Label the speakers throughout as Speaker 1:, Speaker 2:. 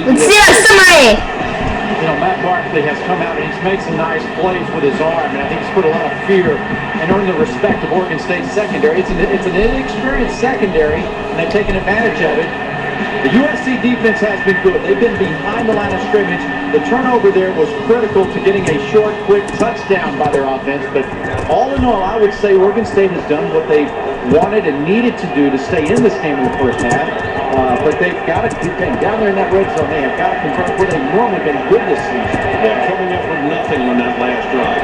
Speaker 1: Let's see our summary.
Speaker 2: You know, Matt Barkeley has come out and he's made some nice plays with his arm, and I think he's put a lot of fear and earned the respect of Oregon State's secondary. It's an inexperienced secondary, and they've taken advantage of it. The USC defense has been good. They've been behind the line of scrimmage. The turnover there was critical to getting a short, quick touchdown by their offense. But all in all, I would say Oregon State has done what they wanted and needed to do to stay in this game in the first half. But they've got to keep down there in that red zone. They have got to confirm where they've normally been good this season.
Speaker 3: Yeah, coming up with nothing on that last drive.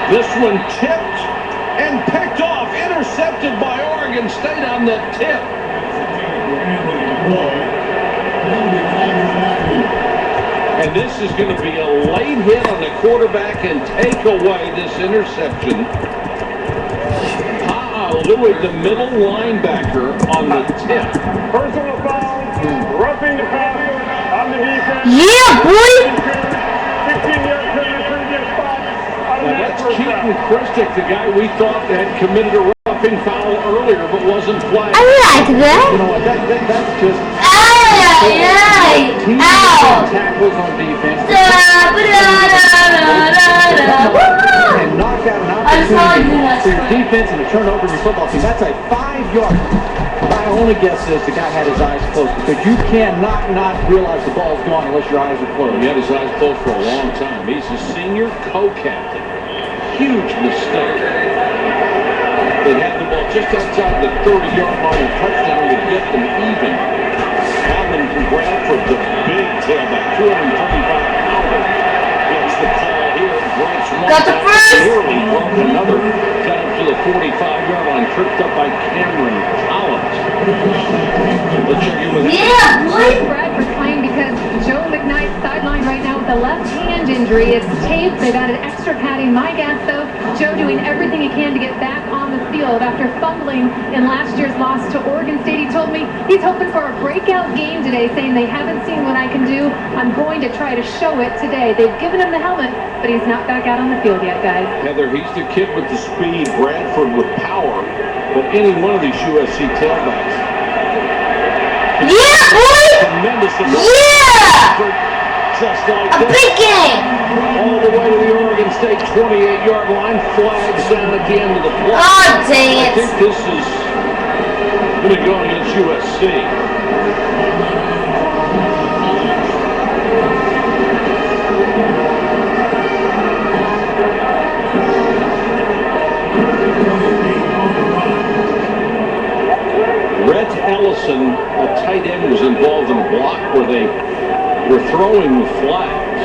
Speaker 3: This one tipped and picked off, intercepted by Oregon State on the tip. And this is going to be a late hit on the quarterback and take away this interception. Louis, the middle linebacker, on the tip.
Speaker 4: Personal foul, roughing the passer on the defense.
Speaker 1: Yeah, boy!
Speaker 4: 16-yard penalty, previous spot.
Speaker 3: Now that's Keaton Christic, the guy we thought had committed a roughing foul earlier but wasn't flagged.
Speaker 1: I like that.
Speaker 2: You know what? That's just tackles on defense. And knock out an opportunity for your defense and a turnover in your football team. That's a 5-yard. My only guess is the guy had his eyes closed, because you cannot not realize the ball's gone unless your eyes are closed.
Speaker 3: He had his eyes closed for a long time. He's a senior co-captain. Huge mistake. They had the ball just outside the 30-yard line, and touchdown would get them even. Allen from Bradford, the big tailback, 235 pounds. Gets the call here.
Speaker 1: Got the first.
Speaker 3: Nearly broke another. Got up to the 45-yard line, tripped up by Cameron Collins. Let's check in with him.
Speaker 1: Yeah, boy!
Speaker 5: Bradford playing because Joe McKnight's sidelined right now with a left hand injury. It's taped. They've added extra padding. My guess, though, Joe doing everything he can to get back on the field after fumbling in last year's loss to Oregon State. He told me he's hoping for a breakout game today, saying they haven't seen what I can do. I'm going to try to show it today. They've given him the helmet, but he's not back out on the field yet, guys.
Speaker 3: Heather, he's the kid with the speed, Bradford with power, but any one of these USC tailbacks.
Speaker 1: Yeah, boy!
Speaker 3: Tremendous.
Speaker 1: Yeah!
Speaker 3: Just like
Speaker 1: A
Speaker 3: this.
Speaker 1: big game!
Speaker 3: All the way to the Oregon State 28-yard line, flags down at the end of the play.
Speaker 1: Oh, dang
Speaker 3: I
Speaker 1: it.
Speaker 3: think this is going to go against USC. Rhett Ellison, a tight end, was involved in a block where they were throwing the flags.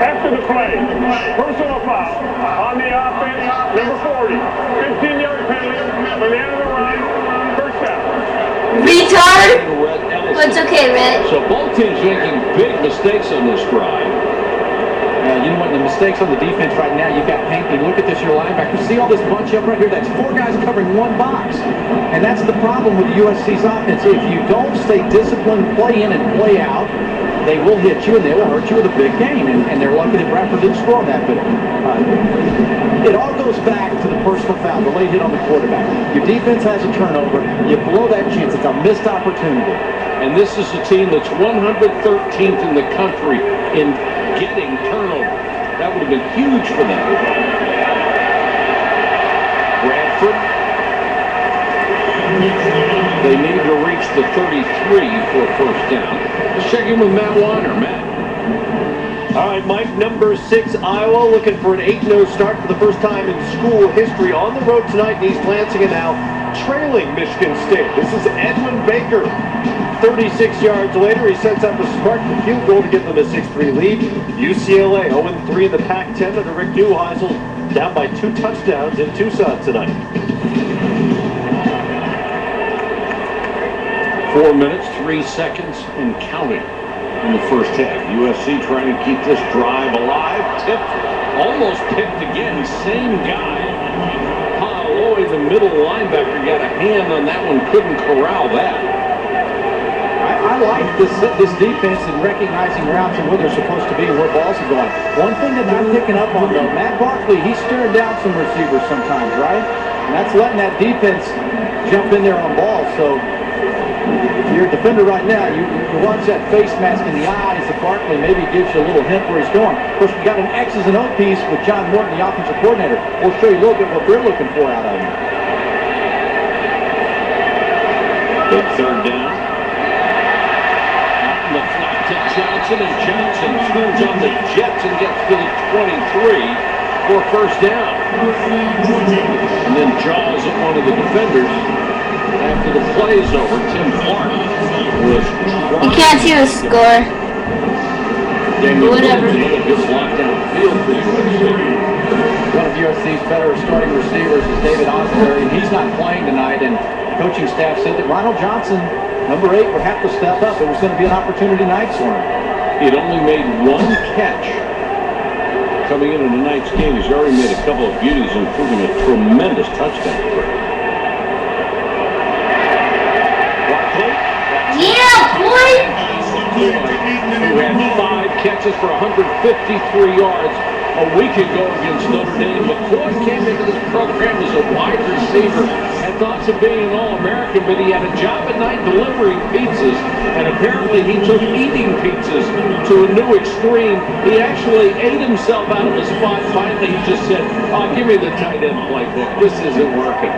Speaker 4: After the play, personal foul on the offense, number 40. 15-yard penalty from the end of the run, first down.
Speaker 1: Retard?
Speaker 3: Rhett Ellison.
Speaker 1: Oh, it's okay, Red.
Speaker 3: So both teams making big mistakes on this drive.
Speaker 2: You know what, the mistakes on the defense right now, you've got Painting. Look at this, your linebacker. See all this bunch up right here? That's 4 guys covering one box. And that's the problem with USC's offense. If you don't stay disciplined, play in and play out, they will hit you and they will hurt you with a big game. And they're lucky that Bradford didn't score that. But it all goes back to the personal foul, the late hit on the quarterback. Your defense has a turnover. You blow that chance. It's a missed opportunity.
Speaker 3: And this is a team that's 113th in the country in getting turnover. That would have been huge for them. Bradford. They need to reach the 33 for a first down. Let's check in with Matt Weiner. Matt.
Speaker 6: All right, Mike, number 6, Iowa, looking for an 8-0 start for the first time in school history on the road tonight in East Lansing, and now trailing Michigan State. This is Edwin Baker. 36 yards later, he sets up a Spartan field goal to give them a 6-3 lead. UCLA 0-3 in the Pac-10 under Rick Neuheisel, down by 2 touchdowns in Tucson tonight.
Speaker 3: 4 minutes, 3 seconds, and counting in the first half. USC trying to keep this drive alive. Tipped, almost picked again. Same guy. Paoloy, the middle linebacker, got a hand on that one. Couldn't corral that.
Speaker 2: I like this defense in recognizing routes and where they're supposed to be and where balls are going. One thing that I'm picking up on, though, Matt Barkeley, he's staring down some receivers sometimes, right? And that's letting that defense jump in there on balls. So if you're a defender right now, you watch that face mask in the eyes of Barkeley, maybe gives you a little hint where he's going. Of course, we got an X's and O piece with John Morton, the offensive coordinator. We'll show you a little bit what they're looking for out of him.
Speaker 3: Big third down. Out in the flat to Johnson, and Johnson screws on the Jets and gets to the 23 for first down. And then jaws at one of the defenders. After the play is over, Tim Clark was
Speaker 1: You can't see the score. Whatever.
Speaker 3: Good block down the field for USC.
Speaker 2: One of USC's better starting receivers is David Osbury, and he's not playing tonight. And coaching staff said that Ronald Johnson, number 8, would have to step up. It was going to be an opportunity night for him.
Speaker 3: He had only made one catch coming into tonight's game. He's already made a couple of beauties, including a tremendous touchdown throw.
Speaker 1: Yeah, boy!
Speaker 3: Who had 5 catches for 153 yards a week ago against Notre Dame. McCoy came into this program as a wide receiver, had thoughts of being an All-American, but he had a job at night delivering pizzas, and apparently he took eating pizzas to a new extreme. He actually ate himself out of the spot. Finally, he just said, "Oh, give me the tight end playbook. This isn't working."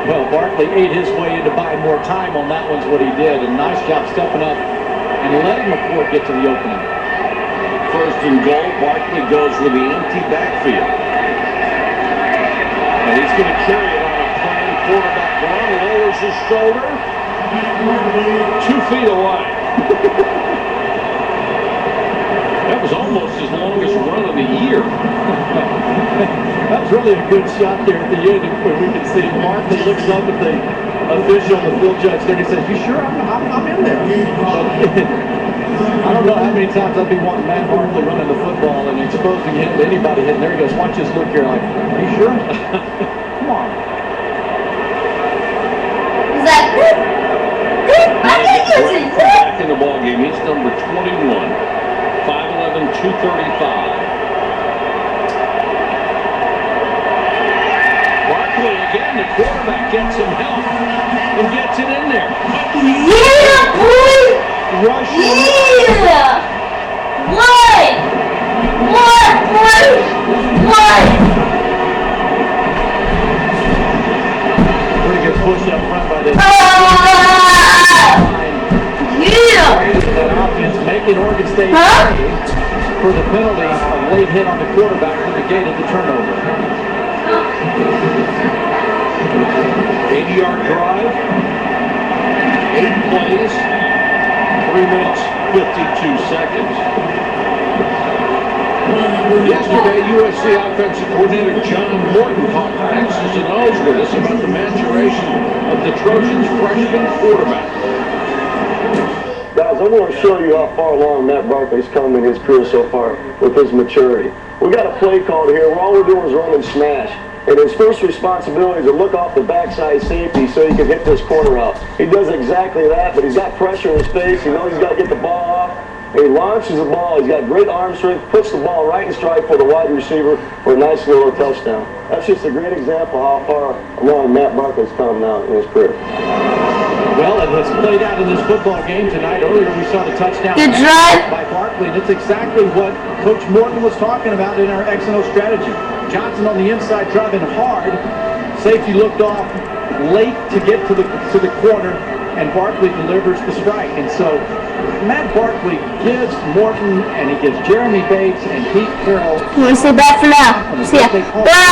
Speaker 2: Well, Barkley ate his way into buying more time on that one's what he did. And nice job stepping up and letting McCoy get to the opening.
Speaker 3: First and goal, Barkley goes with the empty backfield. And he's going to carry it on a playing quarterback run, lowers his shoulder, 2 feet away. That was almost his longest run of the year.
Speaker 2: That was really a good shot there at the end where we can see Barkley looks up at the official, the field judge there, and he says, "You sure I'm in there?" I don't know how many times I'd be wanting Matt Barkley running the football and exposing him to anybody hitting there. He goes, "Watch this look here," like, "Are you sure?" Come on.
Speaker 1: Is that good? I think it's good.
Speaker 3: Back in the ball game, he's number 21, 5'11", 235. Barkley again, the quarterback gets some help and gets it in there.
Speaker 1: Yeah, boy!
Speaker 2: Rushing.
Speaker 1: Yeah! What?
Speaker 2: Pretty good push up front by this.
Speaker 1: Yeah!
Speaker 2: That offense making Oregon State pay for the penalty of late hit on the quarterback that negated the turnover.
Speaker 3: 80-yard drive, 8 plays, 3 minutes, 52 seconds. Yesterday, USC offensive coordinator John Morton talked X's and O's with us about the maturation of the Trojans' freshman quarterback.
Speaker 7: Guys, I want to show you how far along Matt Barkley's come in his career so far with his maturity. We got a play called here where all we're doing is run and smash. And his first responsibility is to look off the backside safety so he can hit this corner out. He does exactly that, but he's got pressure in his face. He knows he's got to get the ball off. And he launches the ball. He's got great arm strength, puts the ball right in stride for the wide receiver for a nice little touchdown. That's just a great example of how far along Matt Barkley's come now in his career.
Speaker 2: Well, it has played out in this football game tonight. Earlier we saw the touchdown
Speaker 1: Good drive.
Speaker 2: by Barkley, and it's exactly what Coach Morton was talking about in our X&O strategy. Johnson on the inside driving hard. Safety looked off late to get to the corner, and Barkley delivers the strike. And so Matt Barkley gives Morton, and he gives Jeremy Bates and Pete Carroll.
Speaker 1: You want to say bye for now? See ya. Bye.